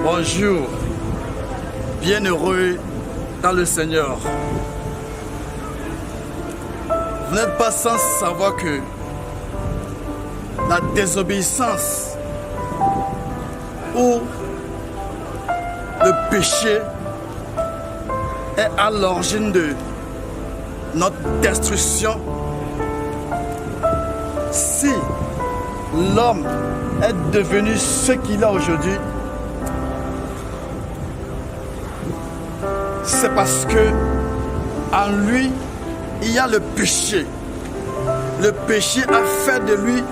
Bonjour, bienheureux dans le Seigneur. Vous n'êtes pas sans savoir que la désobéissance ou le péché est à l'origine de notre destruction. Si l'homme est devenu ce qu'il a aujourd'hui, c'est parce que en lui, il y a le péché. Le péché a fait de lui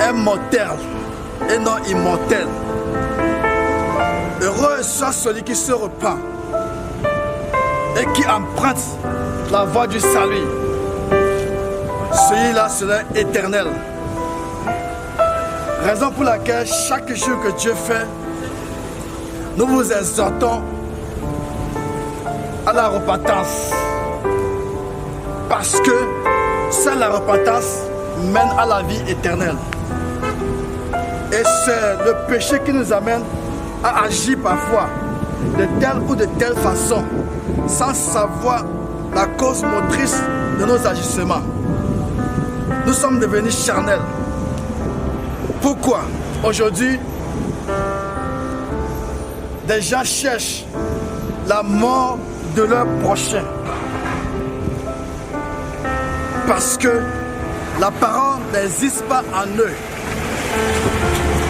un mortel et non immortel. Heureux soit celui qui se repent et qui emprunte la voie du salut. Celui-là sera éternel. Raison pour laquelle chaque jour que Dieu fait, nous vous exhortons à la repentance. Parce que seule la repentance mène à la vie éternelle. Et c'est le péché qui nous amène à agir parfois de telle ou de telle façon, sans savoir la cause motrice de nos agissements. Nous sommes devenus charnels. Pourquoi? Aujourd'hui, des gens cherchent la mort de leur prochain. Parce que la parole n'existe pas en eux.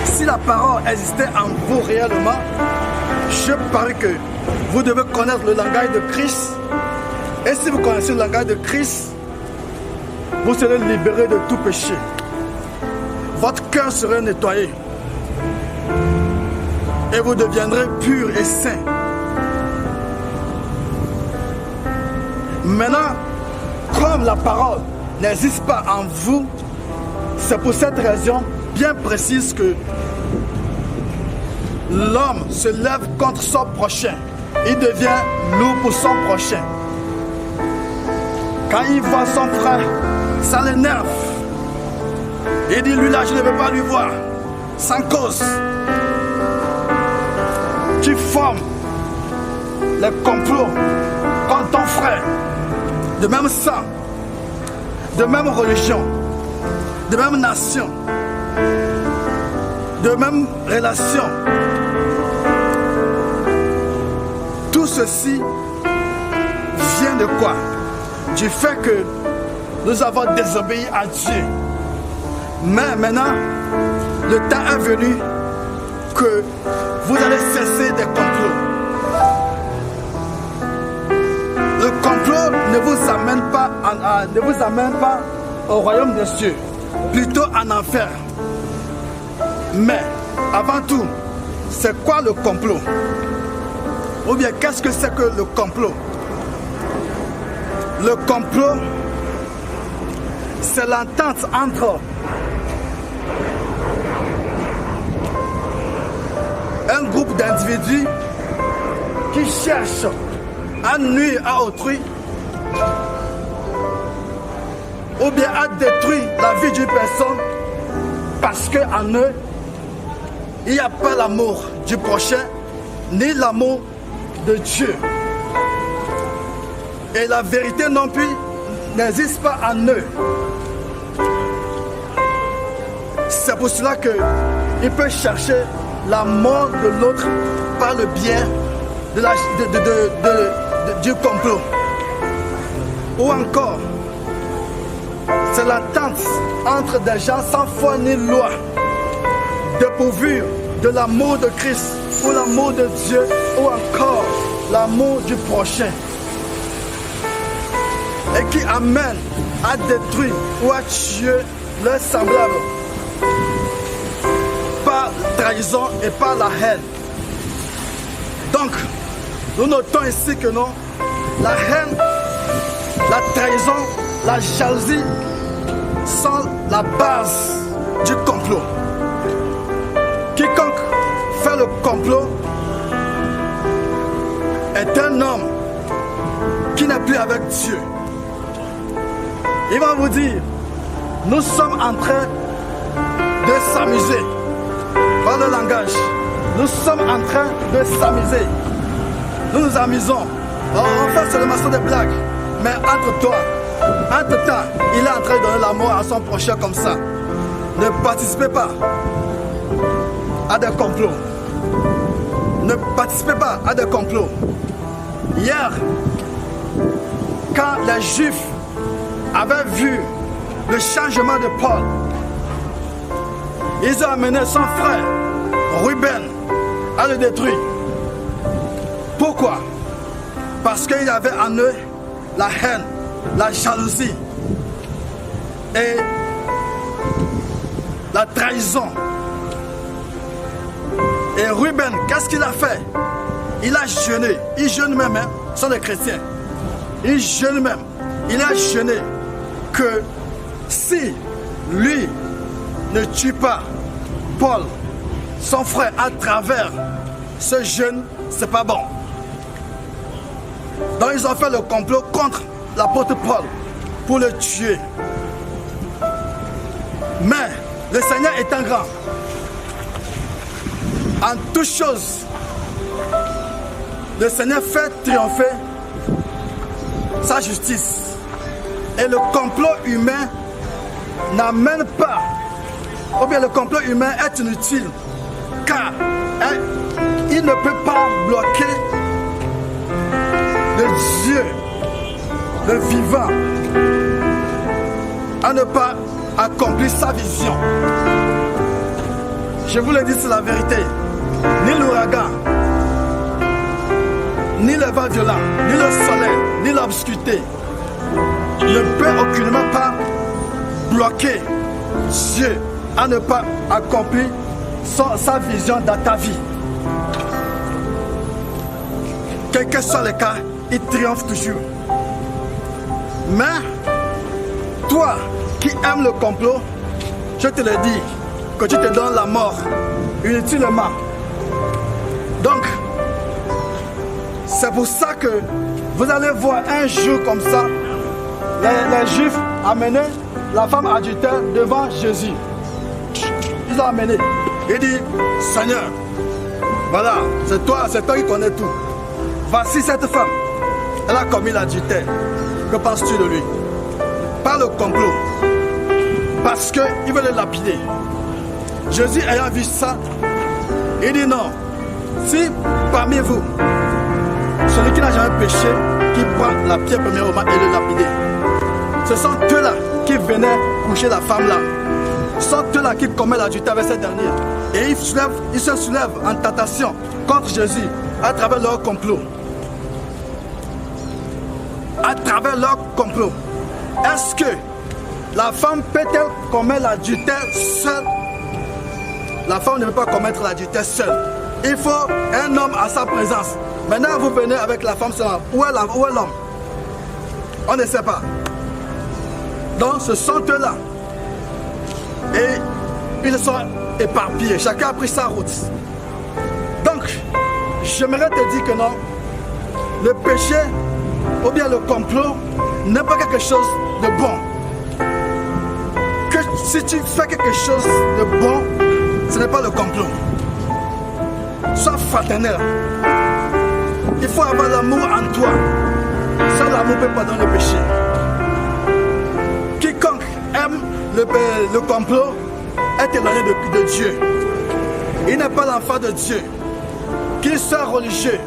Si la parole existait en vous réellement, je parie que vous devez connaître le langage de Christ. Et si vous connaissez le langage de Christ, vous serez libérés de tout péché. Votre cœur sera nettoyé. Et vous deviendrez purs et saints. Maintenant, comme la parole n'existe pas en vous, c'est pour cette raison bien précise que l'homme se lève contre son prochain. Il devient loup pour son prochain. Quand il voit son frère, ça l'énerve. Il dit, lui là, je ne veux pas lui voir, sans cause. Tu formes les complots contre ton frère, de même sang, de même religion, de même nation, de même relation. Tout ceci vient de quoi? Du fait que nous avons désobéi à Dieu. Mais maintenant, le temps est venu que vous allez cesser des complots. Le complot ne vous amène pas au royaume des cieux, plutôt en enfer. Mais avant tout, c'est quoi le complot? Ou bien qu'est-ce que c'est que le complot? Le complot, c'est l'entente entre un groupe d'individus qui cherchent à nuire à autrui ou bien à détruire la vie d'une personne parce qu'en eux, il n'y a pas l'amour du prochain ni l'amour de Dieu. Et la vérité non plus n'existe pas en eux. C'est pour cela qu'il peut chercher la mort de l'autre par le bien du complot. Ou encore, c'est l'attente entre des gens sans foi ni loi, dépourvus de l'amour de Christ ou l'amour de Dieu ou encore l'amour du prochain. Et qui amène à détruire ou à tuer leurs semblables par trahison et par la haine. Donc, nous notons ici que non, la haine, la trahison, la jalousie sont la base du complot. Quiconque fait le complot est un homme qui n'est plus avec Dieu. Il va vous dire, nous sommes en train de s'amuser. Voilà le langage. Nous sommes en train de s'amuser. Nous nous amusons. On fait seulement des blagues. Mais entre-temps, il est en train de donner la mort à son prochain comme ça. Ne participez pas à des complots. Ne participez pas à des complots. Hier, quand les Juifs avaient vu le changement de Paul, ils ont amené son frère, Ruben, à le détruire. Pourquoi? Parce qu'il y avait en eux la haine, la jalousie et la trahison. Et Ruben, qu'est-ce qu'il a fait? Il a jeûné. Il jeûne même, hein? Ce sont des chrétiens. Il jeûne même. Il a jeûné que si lui ne tue pas Paul, son frère, à travers ce jeûne, c'est pas bon. Donc ils ont fait le complot contre l'apôtre Paul pour le tuer. Mais le Seigneur étant grand, en toutes choses, le Seigneur fait triompher sa justice. Et le complot humain n'amène pas, ou bien le complot humain est inutile, car il ne peut pas bloquer le Dieu, le vivant, à ne pas accomplir sa vision. Je vous le dis, c'est la vérité. Ni l'ouragan, ni le vent violent, ni le soleil, ni l'obscurité ne peut aucunement pas bloquer Dieu à ne pas accomplir sa vision dans ta vie. Quel que soit le cas, il triomphe toujours. Mais toi qui aimes le complot, je te le dis, que tu te donnes la mort inutilement. Donc, c'est pour ça que vous allez voir un jour comme ça, les Juifs amener la femme adultère devant Jésus. Ils l'ont amené. Il dit, Seigneur, voilà, c'est toi qui connais tout. Voici cette femme, elle a commis l'adultère. Que penses-tu de lui? Pas le complot. Parce qu'il veut le lapider. Jésus ayant vu ça, il dit non. Si parmi vous, celui qui n'a jamais péché, qui prend la pierre premièrement et le lapider, ce sont eux-là qui venaient coucher la femme là. Ce sont eux-là qui commettent l'adultère avec cette dernière. Et ils se soulèvent en tentation contre Jésus à travers leur complot. À travers leur complot. Est-ce que la femme peut-elle commettre l'adultère seule? La femme ne peut pas commettre l'adultère seule. Il faut un homme à sa présence. Maintenant, vous venez avec la femme seule. Où est l'homme? On ne sait pas. Donc, ce sont eux-là. Et ils sont éparpillés. Chacun a pris sa route. Donc, j'aimerais te dire que non. Le péché ou bien le complot n'est pas quelque chose de bon. Que si tu fais quelque chose de bon, ce n'est pas le complot. Sois fraternel. Il faut avoir l'amour en toi. Sans l'amour peut pardonner le péché. Quiconque aime le complot est éloigné de Dieu. Il n'est pas l'enfant de Dieu. Qu'il soit religieux,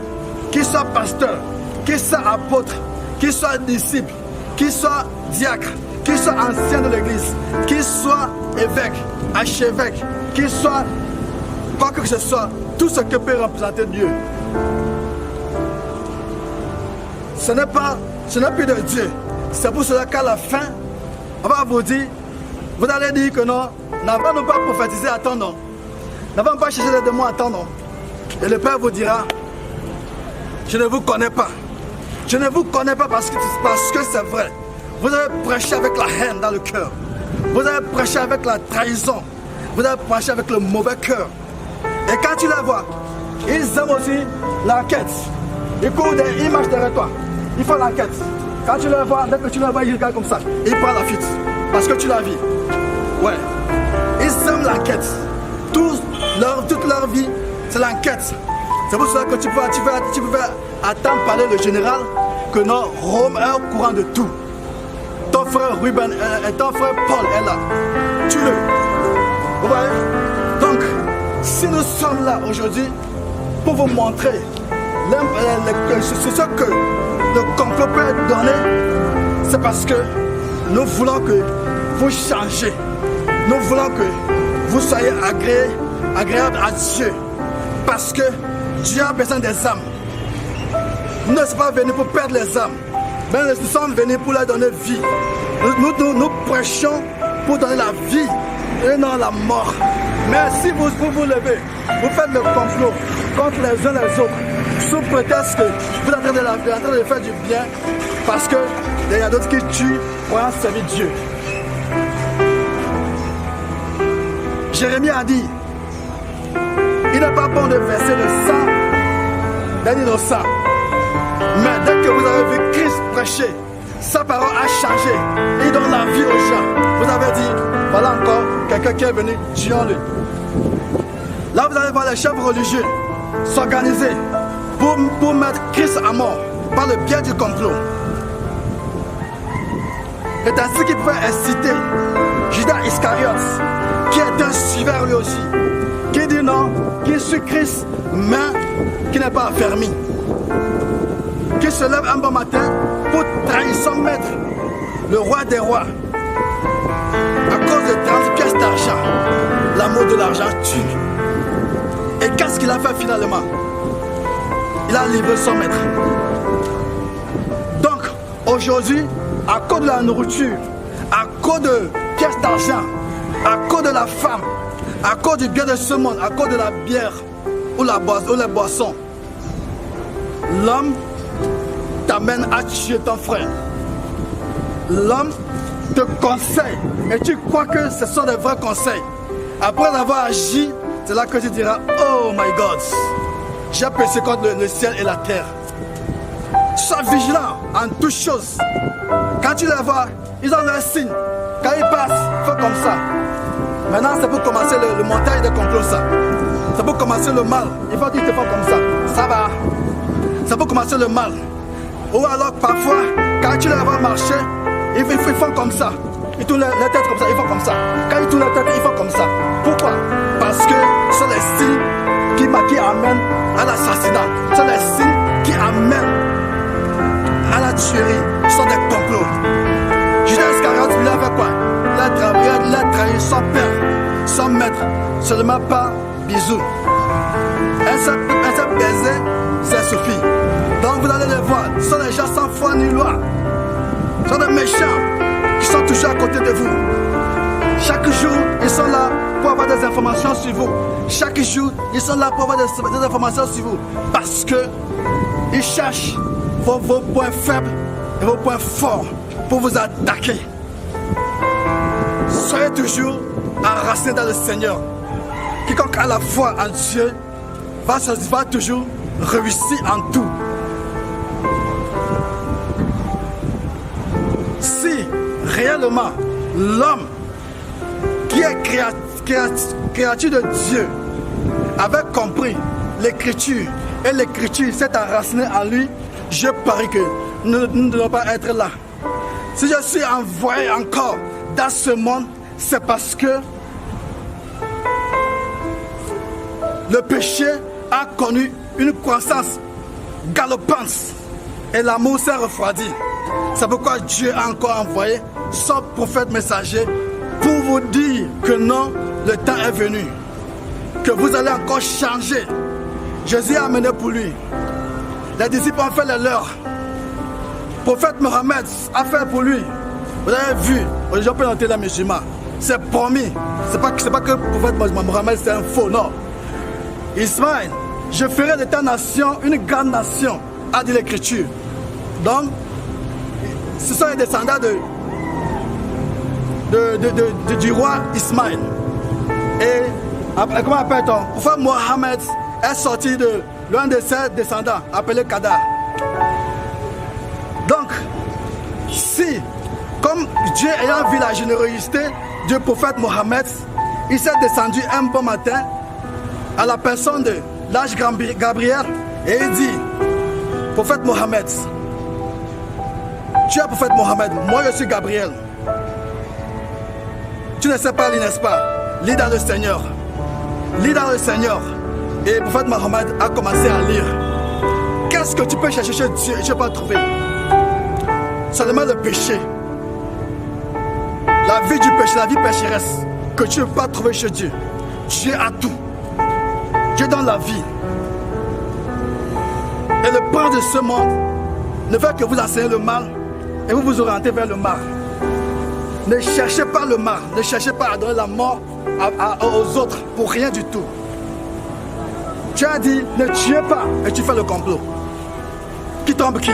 qu'il soit pasteur, qu'il soit apôtre, qu'il soit disciple, qu'il soit diacre, qu'il soit ancien de l'église, qu'il soit évêque, archevêque, qu'il soit quoi que ce soit, tout ce que peut représenter Dieu. Ce n'est plus de Dieu. C'est pour cela qu'à la fin, on va vous dire, vous allez dire que non, n'avons-nous pas prophétisé à ton nom, n'avons pas cherché les démons à ton nom. Et le Père vous dira, je ne vous connais pas. Je ne vous connais pas parce que c'est vrai. Vous avez prêché avec la haine dans le cœur. Vous avez prêché avec la trahison. Vous avez prêché avec le mauvais cœur. Et quand tu les vois, ils aiment aussi l'enquête. Ils courent, ils marchent derrière toi. Ils font l'enquête. Quand tu les vois, dès que tu les vois, ils regardent comme ça. Ils prennent la fuite. Parce que tu l'as vu. Ouais. Ils aiment l'enquête. toute leur vie, c'est l'enquête. C'est pour cela que tu peux attendre parler le général que non, Rome est au courant de tout. Ton frère Ruben et ton frère Paul est là. Tue-le. Vous voyez? Donc, si nous sommes là aujourd'hui pour vous montrer ce que le complot peut donner, c'est parce que nous voulons que vous changez. Nous voulons que vous soyez agréables à Dieu. Parce que Dieu a besoin des âmes. Nous ne sommes pas venus pour perdre les âmes, mais nous sommes venus pour leur donner vie. Nous prêchons pour donner la vie et non la mort. Mais si vous vous levez, vous faites le complot contre les uns les autres, sous prétexte que vous êtes en train de faire du bien, parce qu'il y a d'autres qui tuent pour en servir Dieu. Jérémie a dit, il n'est pas bon de verser le sang d'un innocent. Mais dès que vous avez vu Christ prêcher, sa parole a changé. Il donne la vie aux gens. Vous avez dit, voilà encore quelqu'un qui est venu, tuons-le. Là, vous allez voir les chefs religieux s'organiser pour mettre Christ à mort par le biais du complot. C'est ainsi qu'il pouvait inciter Judas Iscariote, qui est un suiveur lui aussi, qui dit non, qui suit Christ, mais qui n'est pas affermi, qui se lève un bon matin pour trahir son maître, le roi des rois, à cause de 30 pièces d'argent. L'amour de l'argent tue. Et qu'est-ce qu'il a fait finalement? Il a livré son maître. Donc, aujourd'hui, à cause de la nourriture, à cause de pièces d'argent, à cause de la femme, à cause du bien de ce monde, à cause de la bière ou les boissons, l'homme t'amène à tuer ton frère. L'homme te conseille et tu crois que ce sont des vrais conseils. Après avoir agi, c'est là que tu diras, oh my God, j'ai péché contre le ciel et la terre. Sois vigilant en toutes choses. Quand tu les vois, ils ont leur signe. Quand ils passent, fais comme ça. Maintenant, c'est pour commencer le montage de complot, ça. C'est pour commencer le mal. Il faut qu'ils te font comme ça. Ça va. C'est pour commencer le mal. Ou alors, parfois, quand tu les vois marcher, ils font comme ça. Ils tournent la tête comme ça, ils font comme ça. Quand ils tournent la tête, ils font comme ça. Pourquoi? Parce que ce sont les signes qui amènent à l'assassinat. Ce sont les signes qui amènent à la tuerie. Ce sont des complots. Judas Iscariote, il a fait quoi? Il a trahi son père, son maître, seulement pas bisous. Un seul baiser, c'est suffit. Donc vous allez les voir, ce sont des gens sans foi ni loi. Ce sont des méchants qui sont toujours à côté de vous. Chaque jour, ils sont là pour avoir des informations sur vous. Chaque jour, ils sont là pour avoir des informations sur vous. Parce que ils cherchent vos points faibles et vos points forts pour vous attaquer. Soyez toujours enracinés dans le Seigneur. Quiconque a la foi en Dieu va toujours réussir en tout. Si réellement l'homme qui est créature de Dieu avait compris l'écriture et l'écriture s'est enracinée en lui, je parie que nous ne devons pas être là. Si je suis envoyé encore dans ce monde, c'est parce que le péché a connu une croissance galopante et l'amour s'est refroidi. C'est pourquoi Dieu a encore envoyé son prophète messager pour vous dire que non, le temps est venu, que vous allez encore changer. Jésus a amené pour lui. Les disciples ont fait les leurs. Le prophète Mohammed a fait pour lui. Vous avez vu, les gens peuvent entrer les musulmans. C'est promis. C'est pas que le prophète Mohammed c'est un faux, non. Ismaël, je ferai de ta nation une grande nation, a dit l'écriture. Donc, ce sont les descendants du roi Ismaël. Et comment appelle-t-on? Le prophète Mohammed est sorti de l'un de ses descendants, appelé Kadar. Donc, si, comme Dieu ayant vu la générosité du prophète Mohammed, il s'est descendu un bon matin à la personne de l'ange Gabriel et il dit, prophète Mohammed, tu es prophète Mohammed, moi je suis Gabriel. Tu ne sais pas lire, n'est-ce pas? Lis dans le Seigneur. Lis dans le Seigneur. Et le prophète Mohammed a commencé à lire. Qu'est-ce que tu peux chercher chez Dieu et tu ne peux pas trouver? Seulement le péché. La vie du péché, la vie pécheresse, que tu ne peux pas trouver chez Dieu. Dieu a tout. Dieu donne la vie. Et le prince de ce monde ne veut que vous enseigner le mal et vous vous orientez vers le mal. Ne cherchez pas le mal, ne cherchez pas à donner la mort aux autres pour rien du tout. Tu as dit ne tuez pas et tu fais le complot. Qui trompe qui?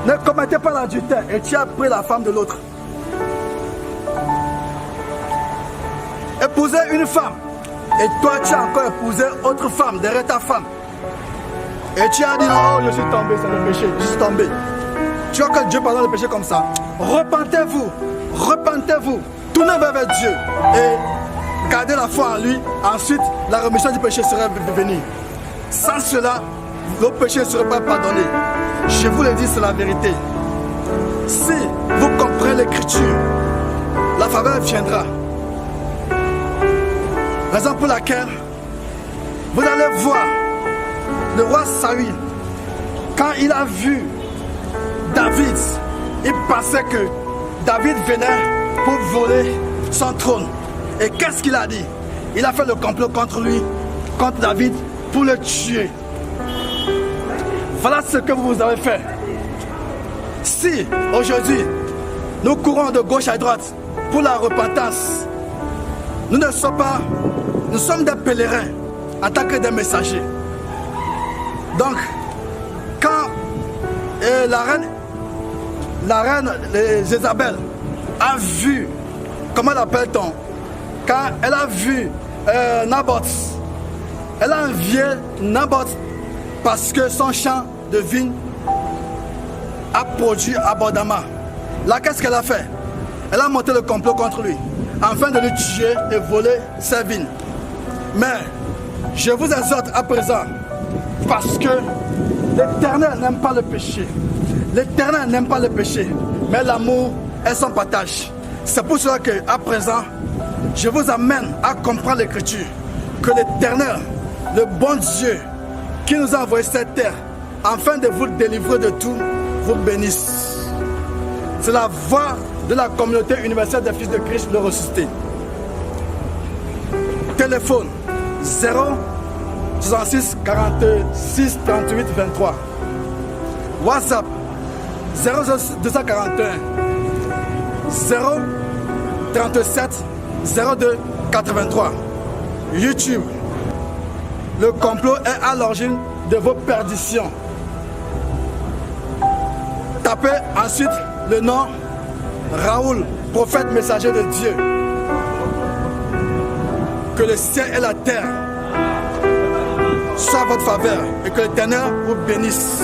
Ne commettez pas l'adultère et tu as pris la femme de l'autre. Épousez une femme et toi tu as encore épousé autre femme derrière ta femme. Et tu as dit non, oh, je suis tombé, c'est le péché, je suis tombé. Tu vois que Dieu pardonne le péché comme ça. Repentez-vous, repentez-vous, tournez vers Dieu et gardez la foi en lui. Ensuite, la rémission du péché sera venue. Sans cela, vos péchés ne seront pas pardonnés. Je vous le dis, c'est la vérité. Si vous comprenez l'écriture, la faveur viendra. Raison pour laquelle vous allez voir le roi Saül, quand il a vu David, il pensait que David venait pour voler son trône. Et qu'est-ce qu'il a dit? Il a fait le complot contre lui, contre David, pour le tuer. Voilà ce que vous avez fait. Si aujourd'hui nous courons de gauche à droite pour la repentance, nous ne sommes pas, nous sommes des pèlerins en tant que des messagers. Donc, quand la reine Jézabel a vu, comment l'appelle-t-on? Quand elle a vu Naboth, elle a envié Naboth parce que son champ de vigne a produit abondamment. Là, qu'est-ce qu'elle a fait? Elle a monté le complot contre lui, afin de le tuer et voler ses vignes. Mais je vous exhorte à présent, parce que l'Éternel n'aime pas le péché. L'Éternel n'aime pas le péché, mais l'amour est son partage. C'est pour cela qu'à présent, je vous amène à comprendre l'Écriture, que l'Éternel, le bon Dieu, qui nous a envoyé cette terre, afin de vous délivrer de tout, vous bénisse. C'est la voix de la communauté universelle des fils de Christ, le ressuscité. Téléphone 0 66 46 38 23. WhatsApp 0241 0 37 02 83. YouTube. Le complot est à l'origine de vos perditions. Tapez ensuite le nom Raoul, prophète messager de Dieu. Que le ciel et la terre soient à votre faveur et que l'Éternel vous bénisse.